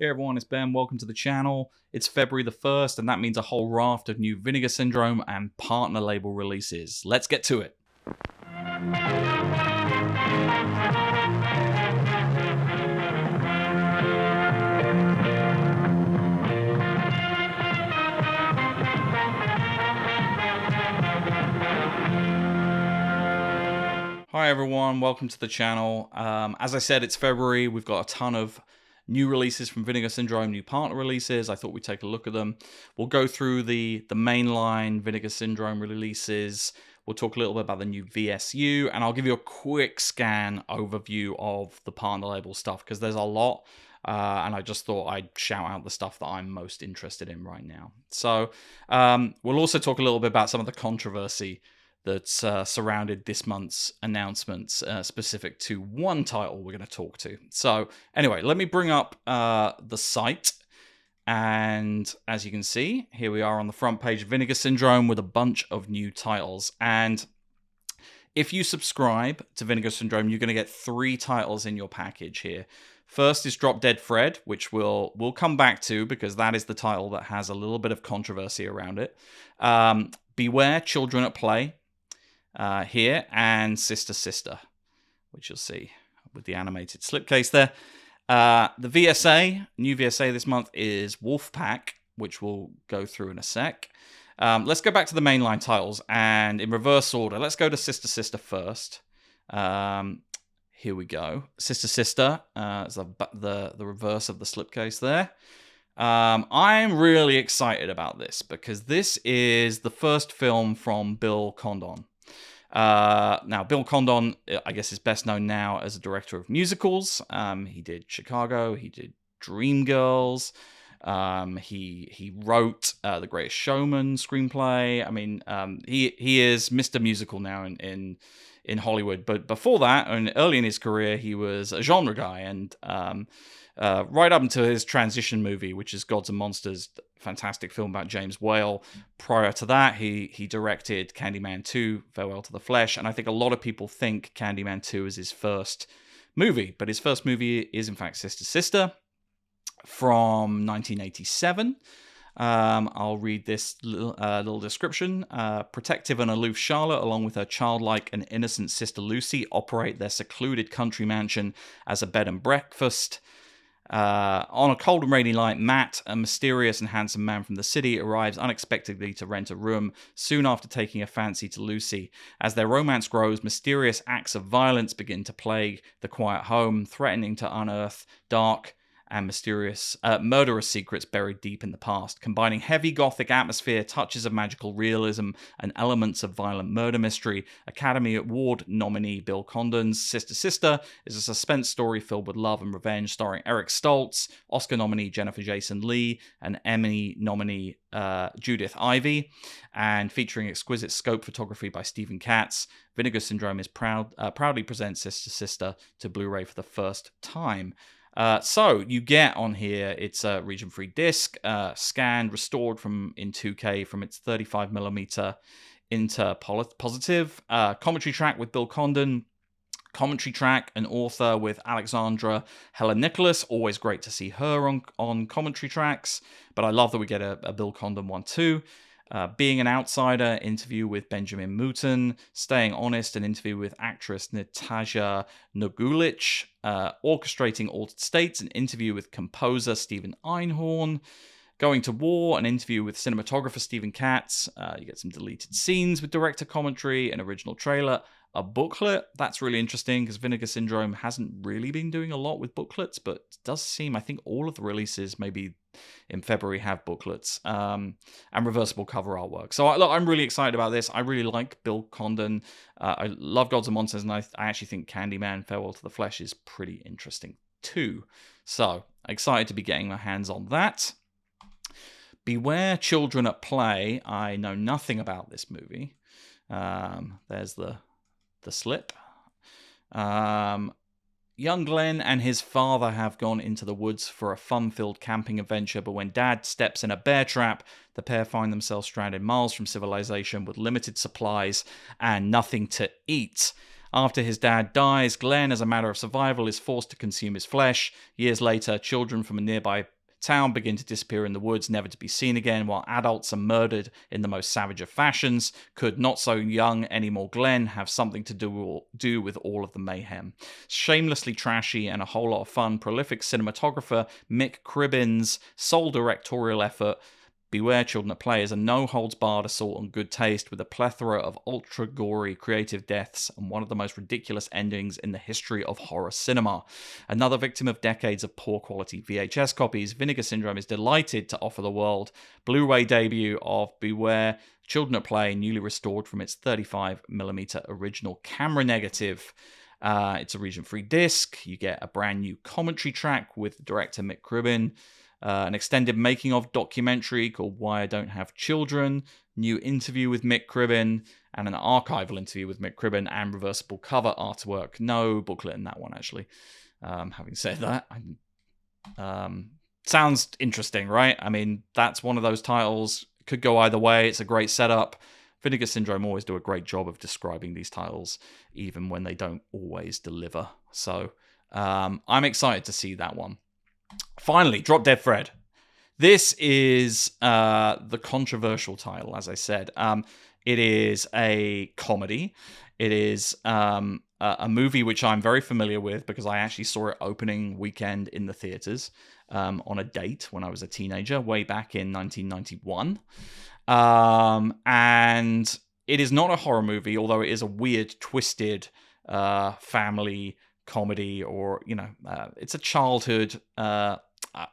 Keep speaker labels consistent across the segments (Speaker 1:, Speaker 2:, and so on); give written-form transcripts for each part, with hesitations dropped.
Speaker 1: Hey everyone, it's Ben. Welcome to the channel. It's February the 1st, and that means a whole raft of new Vinegar Syndrome and partner label releases. Let's get to it. Hi everyone, welcome to the channel. As I said, it's February. We've got a ton of new releases from Vinegar Syndrome, new partner releases. I thought we'd take a look at them. We'll go through the mainline Vinegar Syndrome releases. We'll talk a little bit about the new VSU, and I'll give you a quick scan overview of the partner label stuff because there's a lot. And I just thought I'd shout out the stuff that I'm most interested in right now. So we'll also talk a little bit about some of the controversy that's surrounded this month's announcements specific to one title we're going to talk to. So anyway, let me bring up the site. And as you can see, here we are on the front page of Vinegar Syndrome with a bunch of new titles. And if you subscribe to Vinegar Syndrome, you're going to get 3 titles in your package here. First is Drop Dead Fred, which we'll come back to because that is the title that has a little bit of controversy around it. Beware Children at Play here, and Sister Sister, which you'll see with the animated slipcase there. The VSA, new VSA this month is Wolfpack, which we'll go through in a sec. Let's go back to the mainline titles, and in reverse order, let's go to Sister Sister first. Here we go. Sister Sister is the reverse of the slipcase there. I'm really excited about this because this is the first film from Bill Condon. Now, Bill Condon, I guess, is best known now as a director of musicals. He did Chicago, he did Dreamgirls, he wrote The Greatest Showman screenplay. I mean, he is Mr. Musical now in Hollywood. But before that, and early in his career, he was a genre guy, and right up until his transition movie, which is Gods and Monsters, fantastic film about James Whale. Prior to that, he directed Candyman 2, Farewell to the Flesh, and I think a lot of people think Candyman 2 is his first movie, but his first movie is in fact Sister Sister from 1987. I'll read this little description. Protective and aloof Charlotte, along with her childlike and innocent sister Lucy, operate their secluded country mansion as a bed and breakfast. On a cold and rainy night, Matt, a mysterious and handsome man from the city, arrives unexpectedly to rent a room soon after taking a fancy to Lucy. As their romance grows, mysterious acts of violence begin to plague the quiet home, threatening to unearth dark and mysterious, murderous secrets buried deep in the past. Combining heavy gothic atmosphere, touches of magical realism, and elements of violent murder mystery, Academy Award nominee Bill Condon's Sister Sister is a suspense story filled with love and revenge, starring Eric Stoltz, Oscar nominee Jennifer Jason Leigh, and Emmy nominee Judith Ivey, and featuring exquisite scope photography by Stephen Katz. Vinegar Syndrome is proudly presents Sister Sister to Blu-ray for the first time. So you get on here, it's a region-free disc, scanned, restored in 2K from its 35mm into positive. Commentary track with Bill Condon. Commentary track and author with Alexandra Helen Nicholas. Always great to see her on commentary tracks, but I love that we get a Bill Condon one too. Being an Outsider, interview with Benjamin Mouton. Staying Honest, an interview with actress Natasha Nogulich. Orchestrating Altered States, an interview with composer Stephen Einhorn. Going to War, an interview with cinematographer Stephen Katz. You get some deleted scenes with director commentary, an original trailer, a booklet. That's really interesting because Vinegar Syndrome hasn't really been doing a lot with booklets, but it does seem, I think all of the releases maybe in February have booklets and reversible cover artwork. So look, I'm really excited about this. I really like Bill Condon. I love Gods and Monsters, and I actually think Candyman Farewell to the Flesh is pretty interesting too. So excited to be getting my hands on that. Beware Children at Play. I know nothing about this movie. There's the slip. Young Glenn and his father have gone into the woods for a fun-filled camping adventure, but when Dad steps in a bear trap, the pair find themselves stranded miles from civilization with limited supplies and nothing to eat. After his dad dies, Glenn, as a matter of survival, is forced to consume his flesh. Years later, children from a nearby town begin to disappear in the woods, never to be seen again, while adults are murdered in the most savage of fashions. Could not so young anymore Glenn have something to do with all of the mayhem? Shamelessly trashy and a whole lot of fun, prolific cinematographer Mick Cribbin's sole directorial effort, Beware Children at Play is a no-holds-barred assault on good taste with a plethora of ultra-gory creative deaths and one of the most ridiculous endings in the history of horror cinema. Another victim of decades of poor-quality VHS copies, Vinegar Syndrome is delighted to offer the world Blu-ray debut of Beware Children at Play, newly restored from its 35mm original camera negative. It's a region-free disc. You get a brand new commentary track with director Mick Cribbin, an extended making-of documentary called Why I Don't Have Children, new interview with Mick Cribbin, and an archival interview with Mick Cribbin, and reversible cover artwork. No booklet in that one, actually. Having said that, sounds interesting, right? I mean, that's one of those titles. Could go either way. It's a great setup. Vinegar Syndrome always do a great job of describing these titles, even when they don't always deliver. So I'm excited to see that one. Finally, Drop Dead Fred. This is the controversial title, as I said. It is a comedy. It is a movie which I'm very familiar with because I actually saw it opening weekend in the theaters on a date when I was a teenager, way back in 1991. And it is not a horror movie, although it is a weird, twisted family comedy, or it's a childhood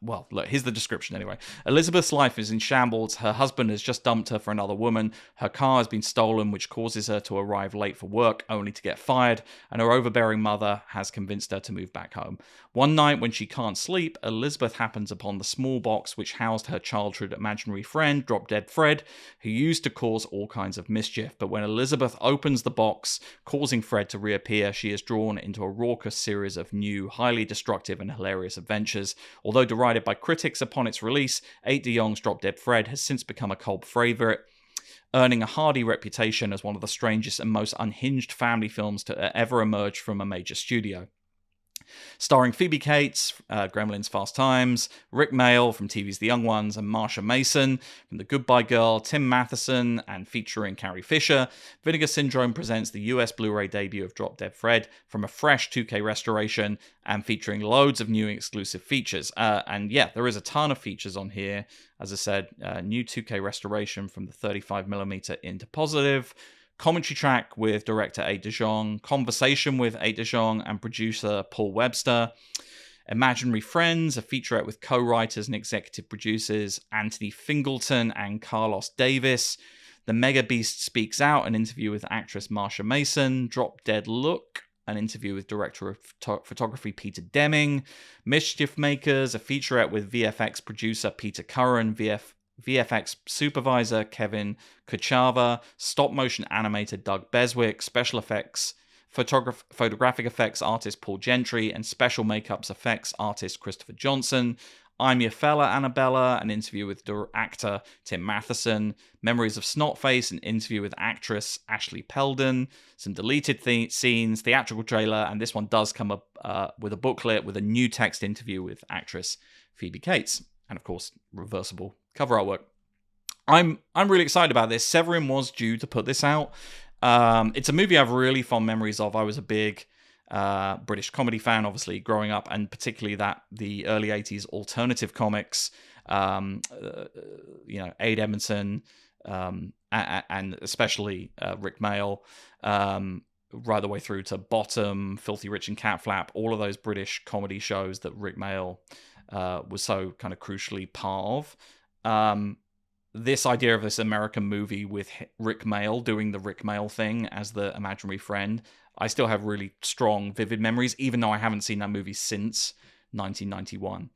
Speaker 1: well, look, here's the description anyway. Elizabeth's life is in shambles. Her husband has just dumped her for another woman. Her car has been stolen, which causes her to arrive late for work, only to get fired. And her overbearing mother has convinced her to move back home. One night, when she can't sleep, Elizabeth happens upon the small box which housed her childhood imaginary friend, Drop Dead Fred, who used to cause all kinds of mischief. But when Elizabeth opens the box, causing Fred to reappear, she is drawn into a raucous series of new, highly destructive and hilarious adventures. Although derided by critics upon its release, 8 de Jong's Drop Dead Fred has since become a cult favourite, earning a hardy reputation as one of the strangest and most unhinged family films to ever emerge from a major studio. Starring Phoebe Cates, Gremlins Fast Times, Rick Mayall from TV's The Young Ones, and Marsha Mason from The Goodbye Girl, Tim Matheson, and featuring Carrie Fisher, Vinegar Syndrome presents the US Blu-ray debut of Drop Dead Fred from a fresh 2K restoration and featuring loads of new exclusive features. And yeah, there is a ton of features on here. As I said, new 2K restoration from the 35mm into positive, commentary track with director 8 de Jong, conversation with 8 de Jong and producer Paul Webster, Imaginary Friends, a featurette with co-writers and executive producers Anthony Fingleton and Carlos Davis, The Mega Beast Speaks Out, an interview with actress Marsha Mason, Drop Dead Look, an interview with director of photography Peter Deming, Mischief Makers, a featurette with VFX producer Peter Curran, VFX supervisor Kevin Kuchava, stop-motion animator Doug Beswick, special effects, photographic effects artist Paul Gentry, and special makeups effects artist Christopher Johnson. I'm Your Fella, Annabella, an interview with actor Tim Matheson, Memories of Snotface, an interview with actress Ashley Peldon, some deleted scenes, theatrical trailer, and this one does come up with a booklet with a new text interview with actress Phoebe Cates, and of course, reversible cover artwork. I'm really excited about this. Severin was due to put this out. It's a movie I have really fond memories of. I was a big British comedy fan, obviously, growing up, and particularly the early 80s alternative comics, Aid Edmondson, and especially Rick Mayall, right the way through to Bottom, Filthy Rich and Catflap, all of those British comedy shows that Rick Mayall was so kind of crucially part of. This idea of this American movie with Rick Mayall doing the Rick Mayall thing as the imaginary friend, I still have really strong, vivid memories, even though I haven't seen that movie since 1991.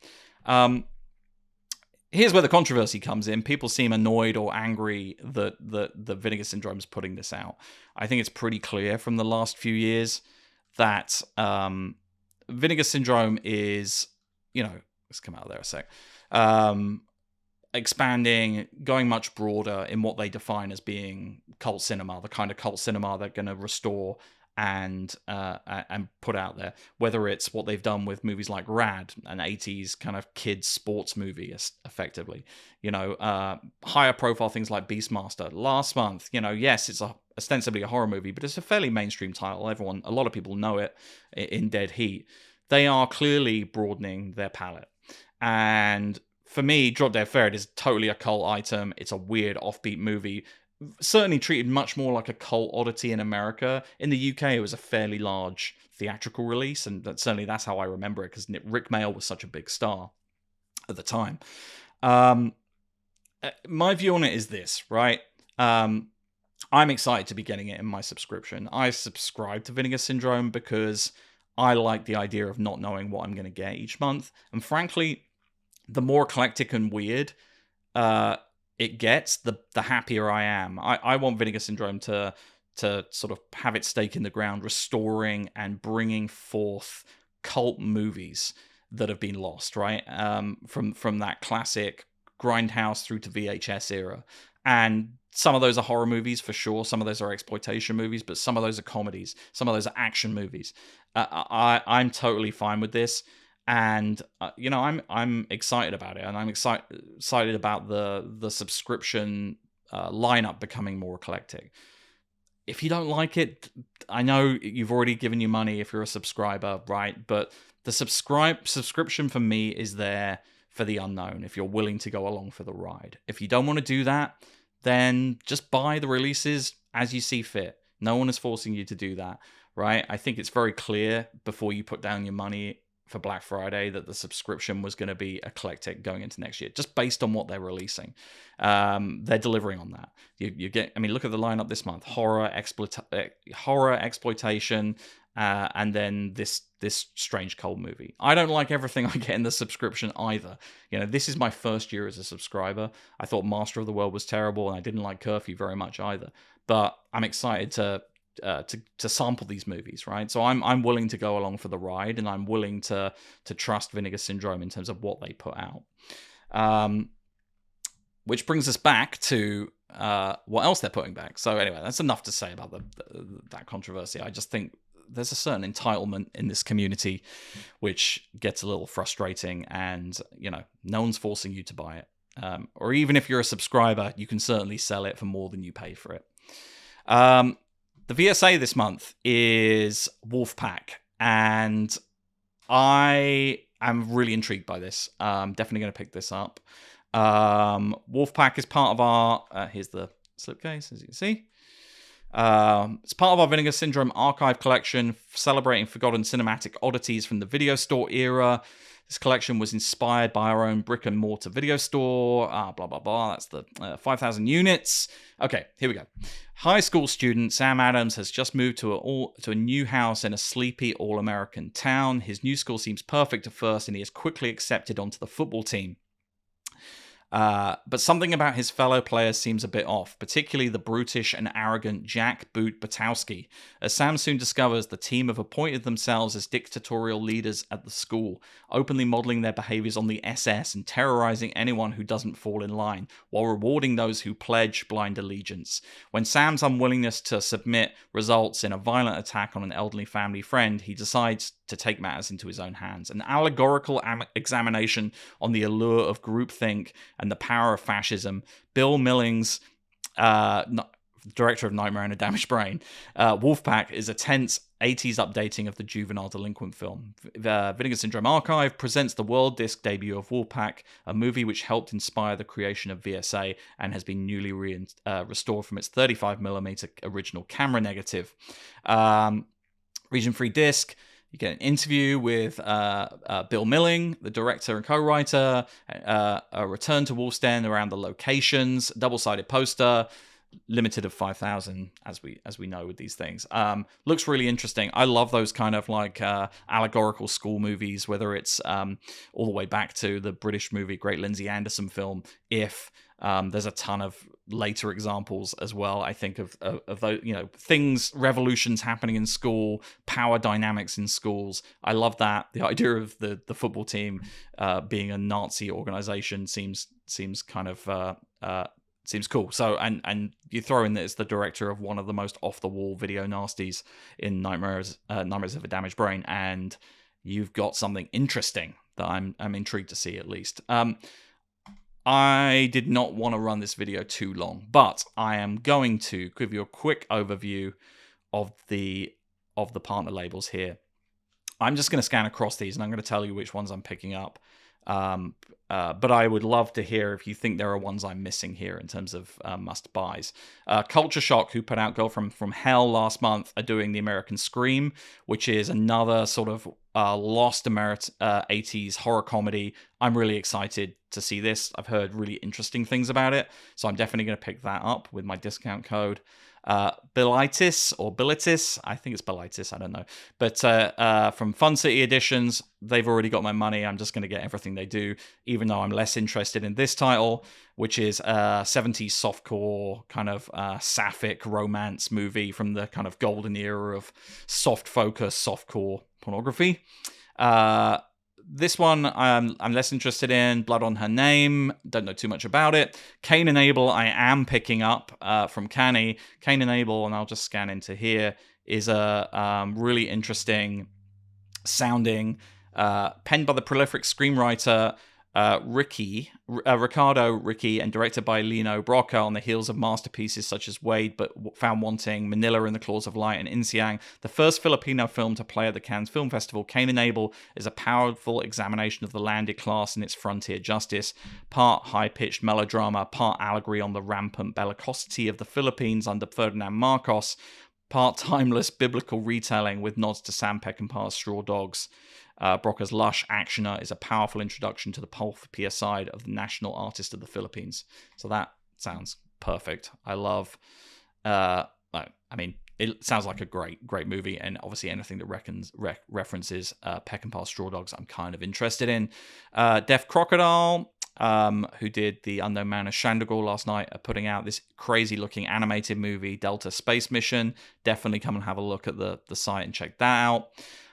Speaker 1: Here's where the controversy comes in. People seem annoyed or angry that the Vinegar Syndrome is putting this out. I think it's pretty clear from the last few years that Vinegar Syndrome is, let's come out of there a sec, expanding, going much broader in what they define as being cult cinema, the kind of cult cinema they're going to restore and put out there. Whether it's what they've done with movies like Rad, an 80s kind of kids sports movie, effectively, higher profile things like Beastmaster last month. Yes, it's ostensibly a horror movie, but it's a fairly mainstream title. A lot of people know it in dead heat. They are clearly broadening their palette. And for me, Drop Dead Ferret is totally a cult item. It's a weird offbeat movie, certainly treated much more like a cult oddity in America. In the UK, it was a fairly large theatrical release, and certainly that's how I remember it, because Rick Mayall was such a big star at the time. My view on it is this, right? I'm excited to be getting it in my subscription. I subscribe to Vinegar Syndrome because I like the idea of not knowing what I'm going to get each month. And frankly, the more eclectic and weird it gets, the happier I am. I want Vinegar Syndrome to sort of have its stake in the ground, restoring and bringing forth cult movies that have been lost, right? From that classic Grindhouse through to VHS era. And some of those are horror movies for sure. Some of those are exploitation movies, but some of those are comedies. Some of those are action movies. I'm totally fine with this. And I'm excited about it, and I'm excited about the subscription lineup becoming more eclectic. If you don't like it, I know you've already given your money if you're a subscriber, right? But the subscription for me is there for the unknown, if you're willing to go along for the ride. If you don't want to do that, then just buy the releases as you see fit. No one is forcing you to do that, right? I think it's very clear before you put down your money for Black Friday that the subscription was going to be eclectic going into next year, just based on what they're releasing. They're delivering on that. You get, look at the lineup this month: horror, exploitation, and then this strange cold movie. I don't like everything I get in the subscription either. This is my first year as a subscriber. I thought Master of the World was terrible, and I didn't like Curfew very much either. But I'm excited to sample these movies, right? So I'm willing to go along for the ride, and I'm willing to trust Vinegar Syndrome in terms of what they put out. Which brings us back to what else they're putting back. So anyway, that's enough to say about that controversy. I just think there's a certain entitlement in this community which gets a little frustrating, and no one's forcing you to buy it. Or even if you're a subscriber, you can certainly sell it for more than you pay for it. The VSA this month is Wolfpack, and I am really intrigued by this. I'm definitely going to pick this up. Wolfpack is part of our... here's the slipcase, as you can see. It's part of our Vinegar Syndrome archive collection, celebrating forgotten cinematic oddities from the video store era. This collection was inspired by our own brick-and-mortar video store. Blah, blah, blah. That's the 5,000 units. Okay, here we go. High school student Sam Adams has just moved to a new house in a sleepy all-American town. His new school seems perfect at first, and he is quickly accepted onto the football team. But something about his fellow players seems a bit off, particularly the brutish and arrogant Jack Boot Batowski. As Sam soon discovers, the team have appointed themselves as dictatorial leaders at the school, openly modeling their behaviors on the SS and terrorizing anyone who doesn't fall in line, while rewarding those who pledge blind allegiance. When Sam's unwillingness to submit results in a violent attack on an elderly family friend, he decides to take matters into his own hands. An allegorical examination on the allure of groupthink and the power of fascism. Bill Millings, director of Nightmare and a Damaged Brain. Wolfpack is a tense 80s updating of the juvenile delinquent film. The Vinegar Syndrome Archive presents the world disc debut of Wolfpack, a movie which helped inspire the creation of VSA and has been newly restored from its 35mm original camera negative. Region 3 disc. You get an interview with Bill Milling, the director and co-writer, a return to Wolf's Den around the locations, double-sided poster, limited of 5,000, as we know with these things. Looks really interesting. I love those kind of like allegorical school movies, whether it's all the way back to the British movie, Great Lindsay Anderson film, If. There's a ton of later examples as well, I think, of those, things, revolutions happening in school, power dynamics in schools. I love that. The idea of the football team being a Nazi organization seems kind of seems cool. So, and you throw in that it's the director of one of the most off-the-wall video nasties in Nightmares of a Damaged Brain, and you've got something interesting that I'm intrigued to see, at least. I did not want to run this video too long, but I am going to give you a quick overview of the partner labels here. I'm just going to scan across these, and I'm going to tell you which ones I'm picking up. But I would love to hear if you think there are ones I'm missing here in terms of must-buys. Culture Shock, who put out Girl from Hell last month, are doing The American Scream, which is another sort of lost 80s horror comedy. I'm really excited to see this. I've heard really interesting things about it, so I'm definitely going to pick that up with my discount code. Bilitis, or Bilitis, I think it's Bilitis, I don't know. But from Fun City Editions, they've already got my money. I'm just going to get everything they do, even though I'm less interested in this title, which is a 70s softcore kind of sapphic romance movie from the kind of golden era of soft focus, softcore pornography. This one I'm less interested in. Blood on Her Name, don't know too much about it. Cain and Abel I am picking up from Canny. Cain and Abel, and I'll just scan into here, is a really interesting sounding, penned by the prolific screenwriter Ricardo Ricky, and directed by Lino Brocca, on the heels of masterpieces such as Wade But Found Wanting, Manila in the Claws of Light, and Insiang. The first Filipino film to play at the Cannes Film Festival, Cain and Abel is a powerful examination of the landed class and its frontier justice, part high-pitched melodrama, part allegory on the rampant bellicosity of the Philippines under Ferdinand Marcos, part timeless biblical retelling with nods to Sam Peckinpah's Straw Dogs. Brocca's lush actioner is a powerful introduction to the pulpier side of the national artist of the Philippines. So that sounds perfect. I love, it sounds like a great movie, and obviously anything that references Peckinpah's Straw Dogs, I'm kind of interested in. Deaf Crocodile, who did The Unknown Man of Shandagal last night, are putting out this crazy looking animated movie, Delta Space Mission. Definitely come and have a look at the site and check that out.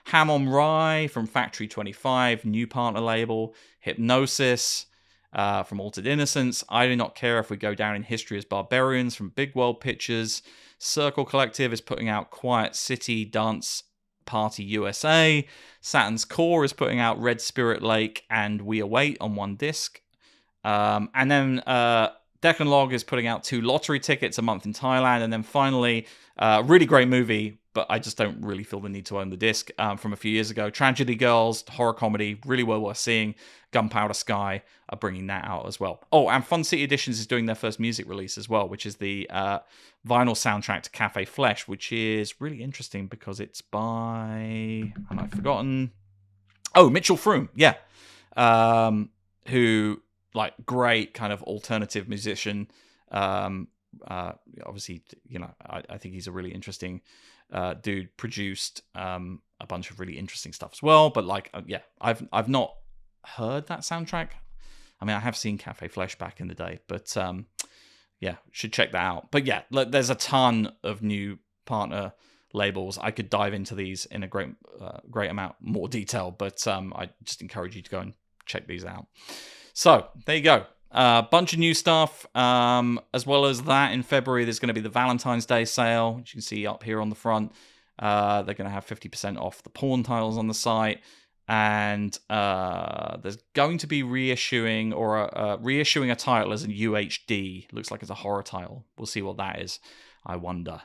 Speaker 1: Ham on Rye from Factory 25, new partner label. Hypnosis from Altered Innocence. I Do Not Care If We Go Down in History as Barbarians from Big World Pictures. Circle Collective is putting out Quiet City Dance Party USA. Saturn's Core is putting out Red Spirit Lake and We Await on one disc. And then Deccan Log is putting out 2 lottery tickets a month in Thailand. And then finally, really great movie, but I just don't really feel the need to own the disc, from a few years ago. Tragedy Girls, horror comedy, really well worth seeing. Gunpowder Sky are bringing that out as well. Oh, and Fun City Editions is doing their first music release as well, which is the vinyl soundtrack to Cafe Flesh, which is really interesting because it's by... have I forgotten? Oh, Mitchell Froome, yeah. Who, like, great kind of alternative musician. Obviously, you know, I think he's a really interesting dude. Produced a bunch of really interesting stuff as well. But like, yeah, I've not heard that soundtrack. I mean, I have seen Cafe Flesh back in the day, but yeah, should check that out. But yeah, there's a ton of new partner labels. I could dive into these in a great amount more detail, but I just encourage you to go and check these out. So there you go. Bunch of new stuff. As well as that, in February, there's going to be the Valentine's Day sale, which you can see up here on the front. They're going to have 50% off the porn titles on the site. And there's going to be reissuing a title as a UHD. Looks like it's a horror title. We'll see what that is. I wonder.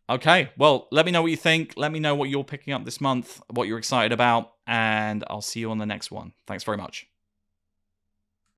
Speaker 1: Okay, well, let me know what you think. Let me know what you're picking up this month, what you're excited about, and I'll see you on the next one. Thanks very much.